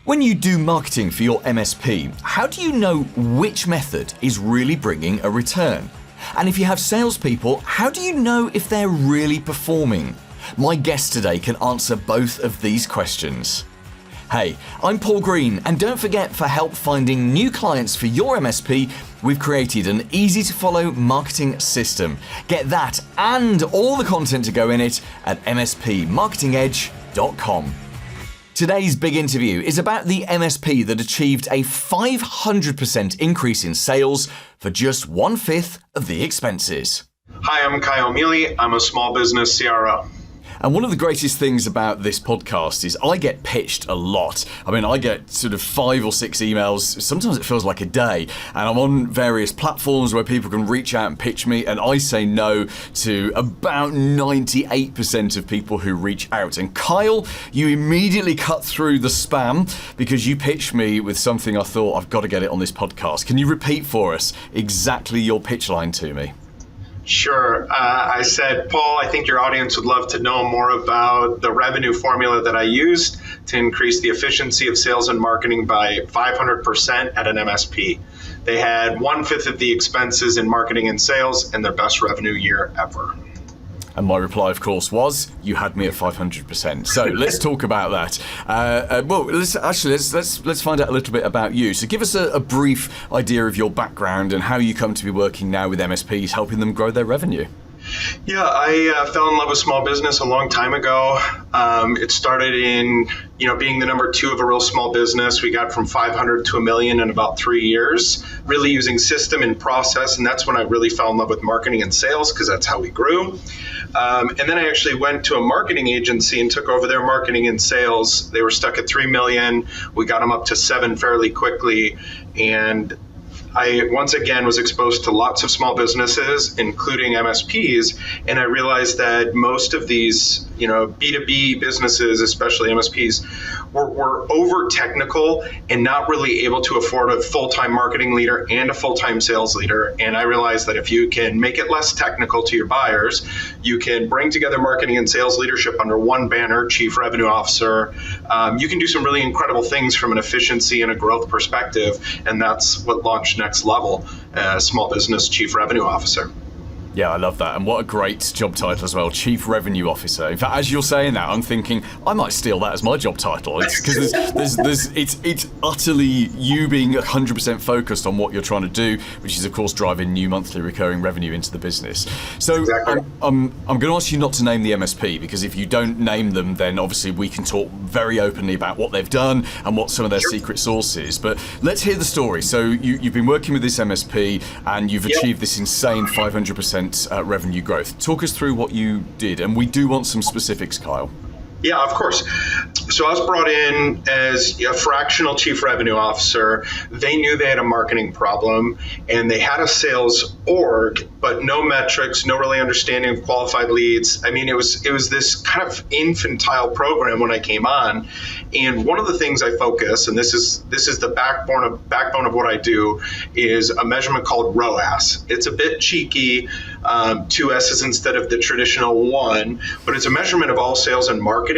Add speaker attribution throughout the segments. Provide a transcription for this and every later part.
Speaker 1: When you do marketing for your MSP, how do you know which method is really bringing a return? And if you have salespeople, how do you know if they're really performing? My guest today can answer both of these questions. Hey, I'm Paul Green, and don't forget, for help finding new clients for your MSP, we've created an easy-to-follow marketing system. Get that and all the content to go in it at MSPmarketingedge.com. Today's big interview is about the MSP that achieved a 500% increase in sales for just 1/5 of the expenses.
Speaker 2: Hi, I'm Mealy. I'm a small business CRO.
Speaker 1: And one of the greatest things about this podcast is I get pitched a lot. I mean, I get sort of 5 or 6 emails. Sometimes it feels like a day. And I'm on various platforms where people can reach out and pitch me. And I say no to about 98% of people who reach out. And Kyle, you immediately cut through the spam because you pitched me with something I thought, I've got to get it on this podcast. Can you repeat for us exactly your pitch line to me?
Speaker 2: Sure. I said, Paul, I think your audience would love to know more about the revenue formula that I used to increase the efficiency of sales and marketing by 500% at an MSP. They had 1/5 of the expenses in marketing and sales and their best revenue year ever.
Speaker 1: And my reply, of course, was, you had me at 500%. So let's talk about that. Let's find out a little bit about you. So give us a brief idea of your background and how you come to be working now with MSPs, helping them grow their revenue.
Speaker 2: Yeah, I fell in love with small business a long time ago. It started in, being the number 2 of a real small business. We got from 500 to 1 million in about 3 years, really using system and process. And that's when I really fell in love with marketing and sales, because that's how we grew. And then I actually went to a marketing agency and took over their marketing and sales. They were stuck at 3 million. We got them up to 7 fairly quickly. And I, once again, was exposed to lots of small businesses, including MSPs, and I realized that most of these, B2B businesses, especially MSPs, were over technical and not really able to afford a full-time marketing leader and a full-time sales leader. And I realized that if you can make it less technical to your buyers, you can bring together marketing and sales leadership under one banner, Chief Revenue Officer. You can do some really incredible things from an efficiency and a growth perspective, and that's what launched Next Level, Small Business Chief Revenue Officer.
Speaker 1: Yeah, I love that. And what a great job title as well, Chief Revenue Officer. In fact, as you're saying that, I'm thinking I might steal that as my job title. It's because it's utterly you being 100% focused on what you're trying to do, which is, of course, driving new monthly recurring revenue into the business. So exactly. I'm going to ask you not to name the MSP, because if you don't name them, then obviously we can talk very openly about what they've done and what some of their secret sauce is. But let's hear the story. So you've been working with this MSP and you've achieved this insane 500% revenue growth. Talk us through what you did, and we do want some specifics, Kyle.
Speaker 2: Yeah, of course. So I was brought in as a fractional chief revenue officer. They knew they had a marketing problem, and they had a sales org, but no metrics, no really understanding of qualified leads. I mean, it was this kind of infantile program when I came on. And one of the things I focus, and this is the backbone of what I do, is a measurement called ROAS. It's a bit cheeky, 2 S's instead of the traditional 1, but it's a measurement of all sales and marketing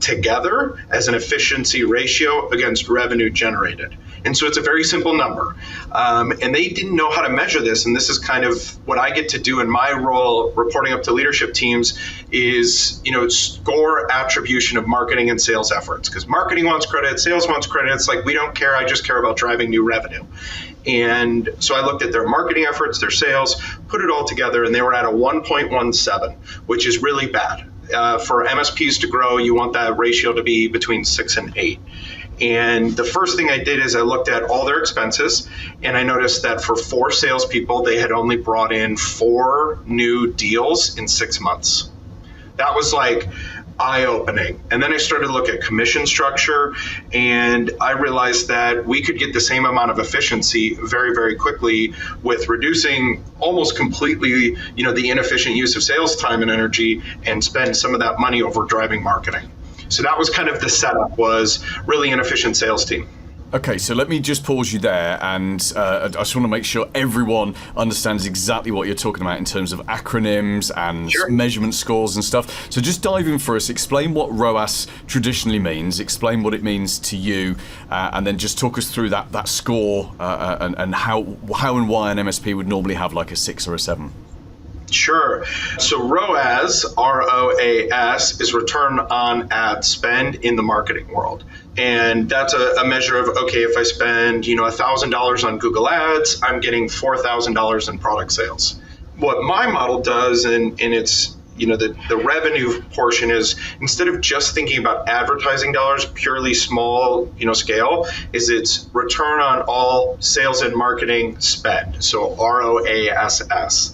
Speaker 2: together as an efficiency ratio against revenue generated. And so it's a very simple number. And they didn't know how to measure this. And this is kind of what I get to do in my role, reporting up to leadership teams, is, score attribution of marketing and sales efforts. Because marketing wants credit, sales wants credit. It's like, we don't care. I just care about driving new revenue. And so I looked at their marketing efforts, their sales, put it all together, and they were at a 1.17, which is really bad. For MSPs to grow, you want that ratio to be between 6 and 8. And the first thing I did is I looked at all their expenses, and I noticed that for 4 salespeople, they had only brought in 4 new deals in 6 months. That was like eye-opening. And then I started to look at commission structure, and I realized that we could get the same amount of efficiency very, very quickly with reducing almost completely, the inefficient use of sales time and energy, and spend some of that money over driving marketing. So that was kind of the setup, was really an efficient sales team.
Speaker 1: Okay, so let me just pause you there, and I just want to make sure everyone understands exactly what you're talking about in terms of acronyms and measurement scores and stuff. So just dive in for us, explain what ROAS traditionally means, explain what it means to you, and then just talk us through that score and how and why an MSP would normally have like a 6 or a 7.
Speaker 2: Sure. So ROAS, ROAS, is return on ad spend in the marketing world. And that's a measure of, okay, if I spend, $1,000 on Google Ads, I'm getting $4,000 in product sales. What my model does, and it's, the revenue portion is, instead of just thinking about advertising dollars, purely small, scale, is it's return on all sales and marketing spend. So ROASS.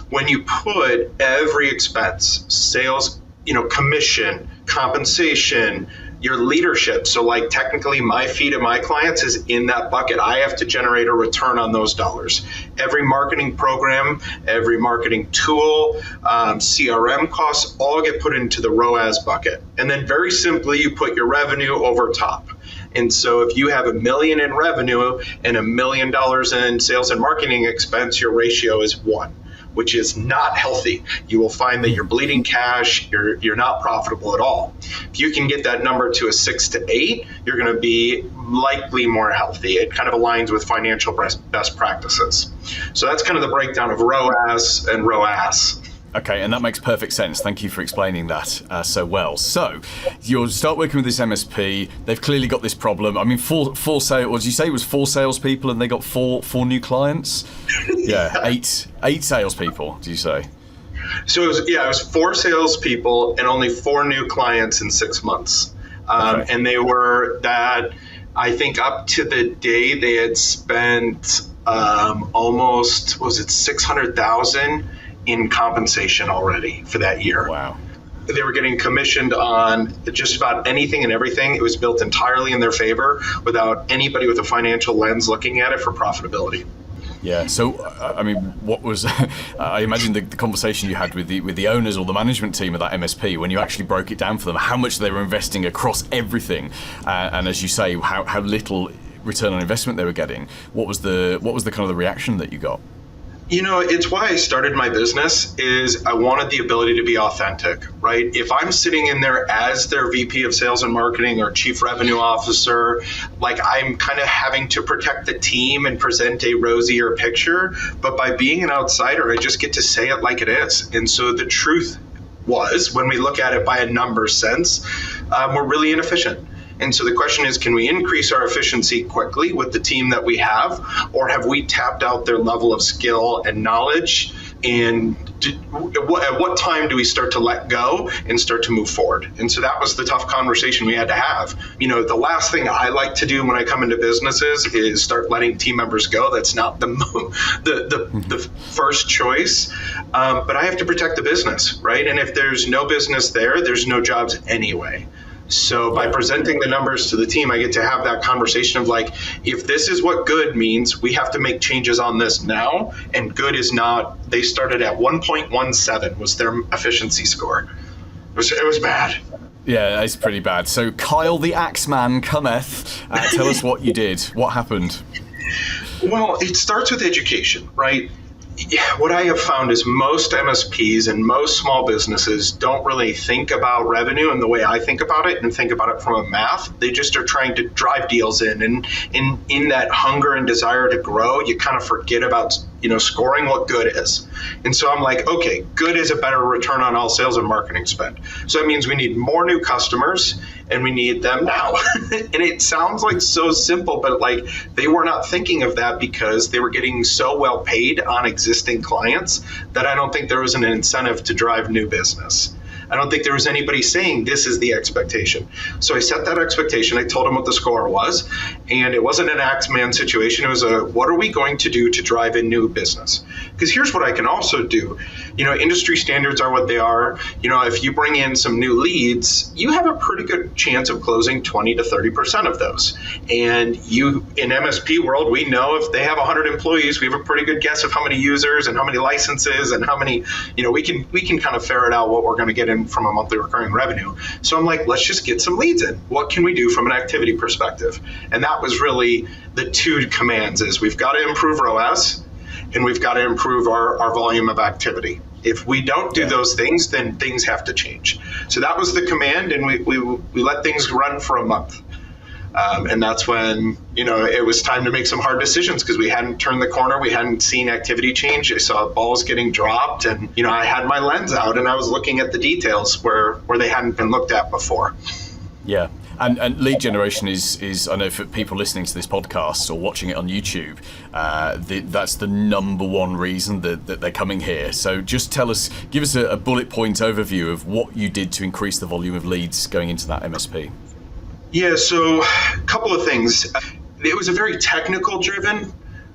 Speaker 2: When you put every expense, sales, commission, compensation, your leadership, so like technically my fee to my clients is in that bucket. I have to generate a return on those dollars. Every marketing program, every marketing tool, CRM costs all get put into the ROAS bucket. And then very simply, you put your revenue over top. And so if you have $1 million in revenue and $1 million in sales and marketing expense, your ratio is 1. Which is not healthy. You will find that you're bleeding cash, you're not profitable at all. If you can get that number to a 6 to 8, you're going to be likely more healthy. It kind of aligns with financial best practices. So that's kind of the breakdown of ROAS and ROAS.
Speaker 1: Okay, and that makes perfect sense. Thank you for explaining that so well. So, you'll start working with this MSP. They've clearly got this problem. I mean, four sales. What did you say? It was 4 salespeople, and they got four new clients. Yeah, eight salespeople. Did you say?
Speaker 2: So it was 4 salespeople and only 4 new clients in 6 months. Okay. And they were that. I think up to the day they had spent almost $600,000. In compensation already for that year.
Speaker 1: Wow.
Speaker 2: They were getting commissioned on just about anything and everything. It was built entirely in their favor without anybody with a financial lens looking at it for profitability.
Speaker 1: Yeah. So, I mean, what was? I imagine the conversation you had with the owners or the management team of that MSP when you actually broke it down for them, how much they were investing across everything, and as you say, how little return on investment they were getting. What was the kind of the reaction that you got?
Speaker 2: It's why I started my business is I wanted the ability to be authentic, right? If I'm sitting in there as their VP of sales and marketing or chief revenue officer, like I'm kind of having to protect the team and present a rosier picture. But by being an outsider, I just get to say it like it is. And so the truth was, when we look at it by a number sense, we're really inefficient. And so the question is, can we increase our efficiency quickly with the team that we have, or have we tapped out their level of skill and knowledge? And at what time do we start to let go and start to move forward? And so that was the tough conversation we had to have. The last thing I like to do when I come into businesses is start letting team members go. That's not the first choice. But I have to protect the business, right? And if there's no business there, there's no jobs anyway. So by presenting the numbers to the team, I get to have that conversation of like, if this is what good means, we have to make changes on this now. And good is not, they started at 1.17 was their efficiency score. It was bad.
Speaker 1: Yeah, it's pretty bad. So Kyle the Axeman cometh. Tell us what you did. What happened?
Speaker 2: Well, it starts with education, right? What I have found is most MSPs and most small businesses don't really think about revenue in the way I think about it and think about it from a math. They just are trying to drive deals in. And in that hunger and desire to grow, you kind of forget about, scoring what good is. And so I'm like, okay, good is a better return on all sales and marketing spend. So that means we need more new customers and we need them now. And it sounds like so simple, but like they were not thinking of that because they were getting so well paid on existing clients that I don't think there was an incentive to drive new business. I don't think there was anybody saying this is the expectation. So I set that expectation. I told them what the score was, and it wasn't an Axeman situation. It was what are we going to do to drive in new business? Because here's what I can also do. Industry standards are what they are. If you bring in some new leads, you have a pretty good chance of closing 20 to 30% of those. And in MSP world, we know if they have 100 employees, we have a pretty good guess of how many users and how many licenses and how many, we can kind of ferret out what we're going to get in in from a monthly recurring revenue. So I'm like, let's just get some leads in. What can we do from an activity perspective? And that was really the two commands: is we've got to improve ROAS and we've got to improve our volume of activity. If we don't do those things, then things have to change. So that was the command, and we let things run for a month. And that's when, it was time to make some hard decisions, because we hadn't turned the corner. We hadn't seen activity change. I saw balls getting dropped, and, I had my lens out and I was looking at the details where they hadn't been looked at before.
Speaker 1: Yeah. And lead generation is, I know for people listening to this podcast or watching it on YouTube, that's the number one reason that they're coming here. So just give us a bullet point overview of what you did to increase the volume of leads going into that MSP.
Speaker 2: Yeah, so a couple of things. It was a very technical driven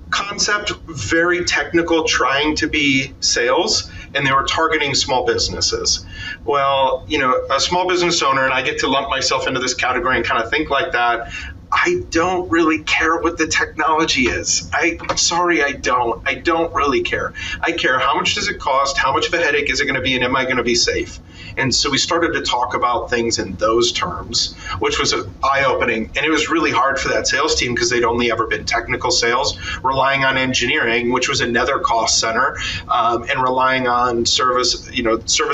Speaker 2: concept, very technical, trying to be sales, and they were targeting small businesses. Well, a small business owner, and I get to lump myself into this category and kind of think like that, I don't really care what the technology is. I'm sorry, I don't really care. I care how much does it cost, how much of a headache is it going to be, and am I going to be safe? And so we started to talk about things in those terms, which was eye-opening. And it was really hard for that sales team because they'd only ever been technical sales, relying on engineering, which was another cost center, and relying on service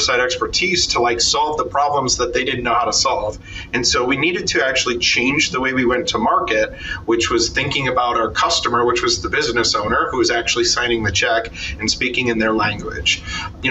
Speaker 2: side expertise to solve the problems that they didn't know how to solve. And so we needed to actually change the way we went to market, which was thinking about our customer, which was the business owner who was actually signing the check and speaking in their language.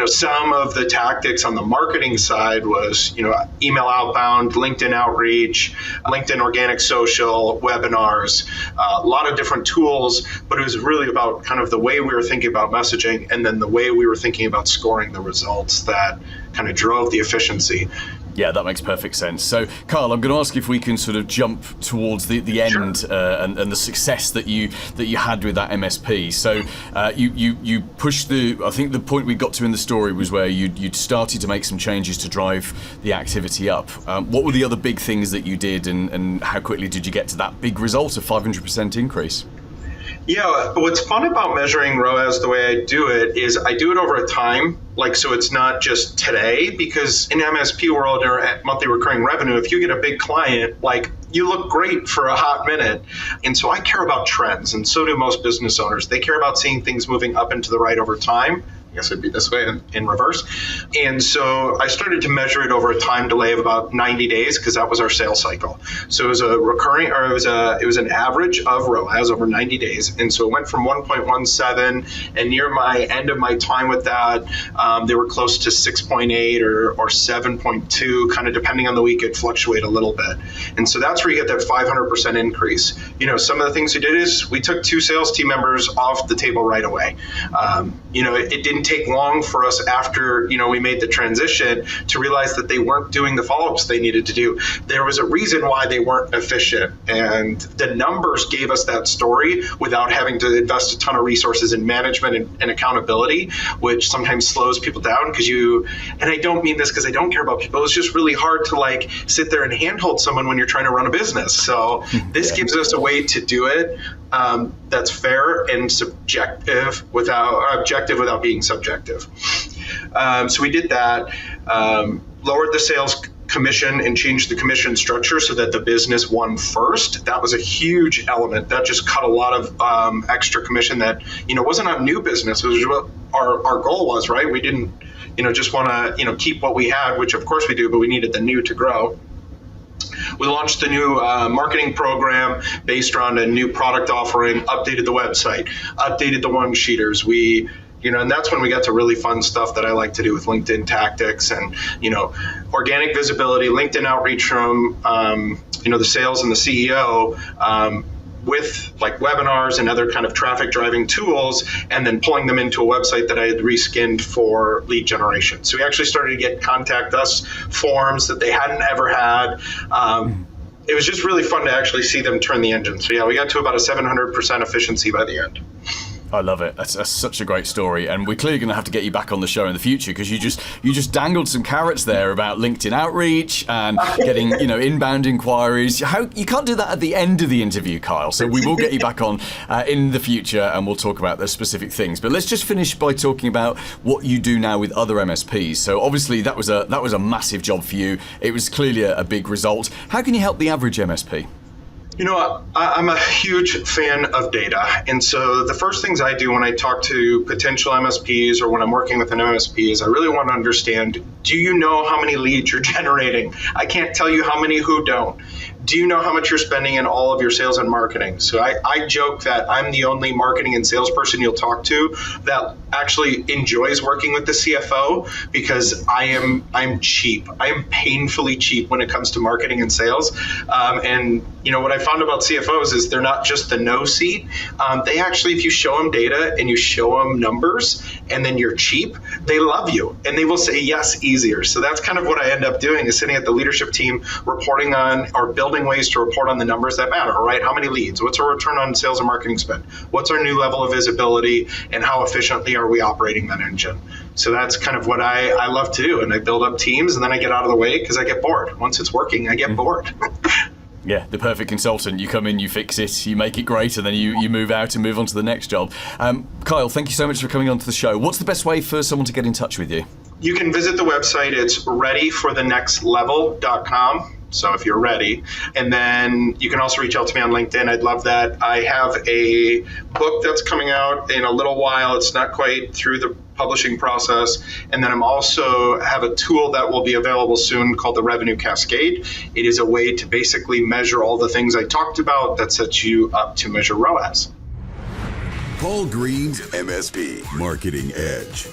Speaker 2: Some of the tactics on the marketing side was, email outbound, LinkedIn outreach, LinkedIn organic social, webinars, a lot of different tools, but it was really about kind of the way we were thinking about messaging and then the way we were thinking about scoring the results that kind of drove the efficiency.
Speaker 1: Yeah, that makes perfect sense. So, Carl, I'm going to ask if we can sort of jump towards the end. Sure. And the success that you had with that MSP. So, you pushed I think the point we got to in the story was where you'd started to make some changes to drive the activity up. What were the other big things that you did, and how quickly did you get to that big result of 500% increase?
Speaker 2: Yeah, what's fun about measuring ROAS the way I do it is I do it over a time. So it's not just today, because in MSP world or at monthly recurring revenue, if you get a big client, you look great for a hot minute. And so I care about trends, and so do most business owners. They care about seeing things moving up and to the right over time. I guess it'd be this way in reverse. And so I started to measure it over a time delay of about 90 days, because that was our sales cycle. So it was it was an average of ROAS over 90 days. And so it went from 1.17, and near my end of my time with that, they were close to 6.8 or 7.2, kind of depending on the week. It fluctuate a little bit. And so that's where you get that 500% increase. Some of the things we did is we took 2 sales team members off the table right away. It didn't take long for us after, we made the transition to realize that they weren't doing the follow-ups they needed to do. There was a reason why they weren't efficient, and the numbers gave us that story without having to invest a ton of resources in management and accountability, which sometimes slows people down and I don't mean this because I don't care about people. It's just really hard to sit there and handhold someone when you're trying to run a business. So this gives us a way to do it that's fair and objective without being subjective. So we did that, lowered the sales commission and changed the commission structure so that the business won first. That was a huge element. That just cut a lot of extra commission that, wasn't on new business. It was what our goal was, right? We didn't, just want to, keep what we had, which of course we do, but we needed the new to grow. We launched a new marketing program based around a new product offering, updated the website, updated the one-sheeters. And that's when we got to really fun stuff that I like to do with LinkedIn tactics and, organic visibility, LinkedIn outreach from, the sales and the CEO, with webinars and other kind of traffic driving tools, and then pulling them into a website that I had reskinned for lead generation. So we actually started to get contact us forms that they hadn't ever had. It was just really fun to actually see them turn the engine. So yeah, we got to about a 700% efficiency by the end.
Speaker 1: I love it. That's such a great story, and we're clearly going to have to get you back on the show in the future, because you just dangled some carrots there about LinkedIn outreach and getting inbound inquiries. You can't do that at the end of the interview, Kyle. So we will get you back on in the future, and we'll talk about those specific things. But let's just finish by talking about what you do now with other MSPs. So obviously that was a massive job for you. It was clearly a big result. How can you help the average MSP?
Speaker 2: I'm a huge fan of data. And so the first things I do when I talk to potential MSPs or when I'm working with an MSP is I really want to understand, do you know how many leads you're generating? I can't tell you how many who don't. Do you know how much you're spending in all of your sales and marketing? So I joke that I'm the only marketing and salesperson you'll talk to that actually enjoys working with the CFO, because I'm cheap. I am painfully cheap when it comes to marketing and sales. And what I found about CFOs is they're not just the no seat. They actually, if you show them data and you show them numbers and then you're cheap, they love you and they will say yes easier. So that's kind of what I end up doing, is sitting at the leadership team, reporting on or building ways to report on the numbers that matter, right? How many leads? What's our return on sales and marketing spend? What's our new level of visibility, and how efficiently are we operating that engine? So that's kind of what I love to do. And I build up teams, and then I get out of the way because I get bored. Once it's working, I get bored.
Speaker 1: Yeah, the perfect consultant. You come in, you fix it, you make it great, and then you move out and move on to the next job. Kyle, thank you so much for coming on to the show. What's the best way for someone to get in touch with you? You
Speaker 2: can visit the website. It's readyforthenextlevel.com. So if you're ready, and then you can also reach out to me on LinkedIn. I'd love that. I have a book that's coming out in a little while. It's not quite through the publishing process. And then I'm also have a tool that will be available soon called the Revenue Cascade. It is a way to basically measure all the things I talked about that sets you up to measure ROAS.
Speaker 3: Paul Green's MSP Marketing Edge.